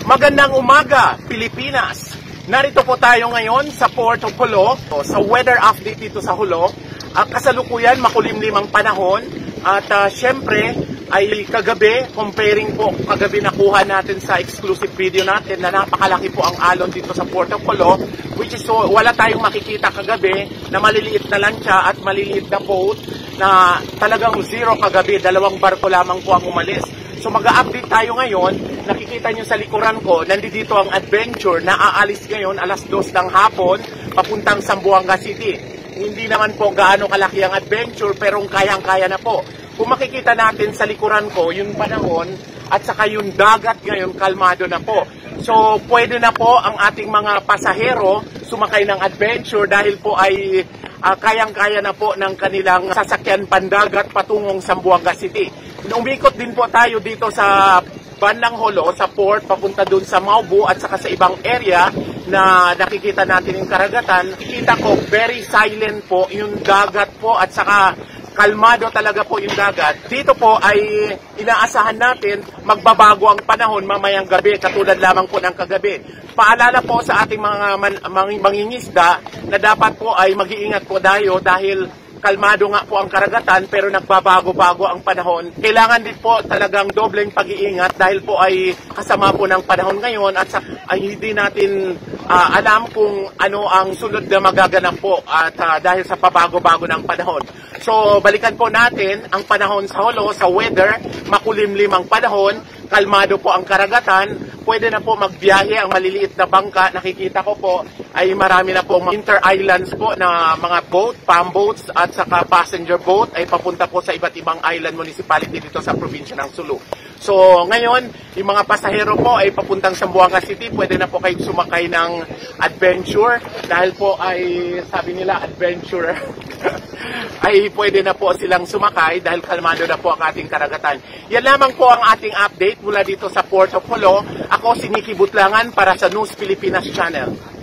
Magandang umaga, Pilipinas! Narito po tayo ngayon sa Port of Jolo, sa weather update dito sa Jolo. Kasalukuyan, makulimlim ang panahon at syempre ay kagabi, comparing po kagabi nakuha natin sa exclusive video natin na napakalaki po ang alon dito sa Port of Jolo, which is so, wala tayong makikita kagabi na maliliit na lancha at maliliit na boat na talagang zero kagabi, 2 barko lamang po ang umalis. So mag-update tayo ngayon. Nakikita nyo sa likuran ko, nandito ang adventure na aalis ngayon alas 2 ng hapon papuntang Zamboanga City. Hindi naman po gaano kalaki ang adventure pero kayang-kaya na po. Kung makikita natin sa likuran ko, yung panahon at saka yung dagat ngayon, kalmado na po. So pwede na po ang ating mga pasahero sumakay ng adventure dahil po ay kayang-kaya na po ng kanilang sasakyan pandagat patungong Zamboanga City. Umikot din po tayo dito sa bandang Jolo, sa port, papunta dun sa Maubo at saka sa ibang area na nakikita natin yung karagatan. Kita ko very silent po yung dagat po at saka kalmado talaga po yung dagat. Dito po ay inaasahan natin magbabago ang panahon mamayang gabi katulad lamang po ng kagabi. Paalala po sa ating mga mangingisda na dapat po ay mag-iingat po tayo dahil kalmado nga po ang karagatan pero nagbabago-bago ang panahon. Kailangan din po talagang dobleng pag-iingat dahil po ay kasama po ng panahon ngayon at ay hindi natin alam kung ano ang sunod na magaganap po at dahil sa pabago-bago ng panahon. So balikan po natin ang panahon sa Jolo, sa weather, makulimlim ang panahon, kalmado po ang karagatan, pwede na po magbiyahe ang maliliit na bangka. Nakikita ko po ay marami na po inter-islands po na mga boat, palm boats at saka passenger boat ay papunta po sa iba't ibang island municipality dito sa probinsya ng Sulu. So ngayon, yung mga pasahero po ay papuntang Zamboanga City, pwede na po kayo sumakay ng adventure dahil po ay sabi nila adventure ay pwede na po silang sumakay dahil kalmado na po ang ating karagatan. Yan lamang po ang ating update mula dito sa Port of Jolo. Ako si Nicky Butlangan para sa News Pilipinas Channel.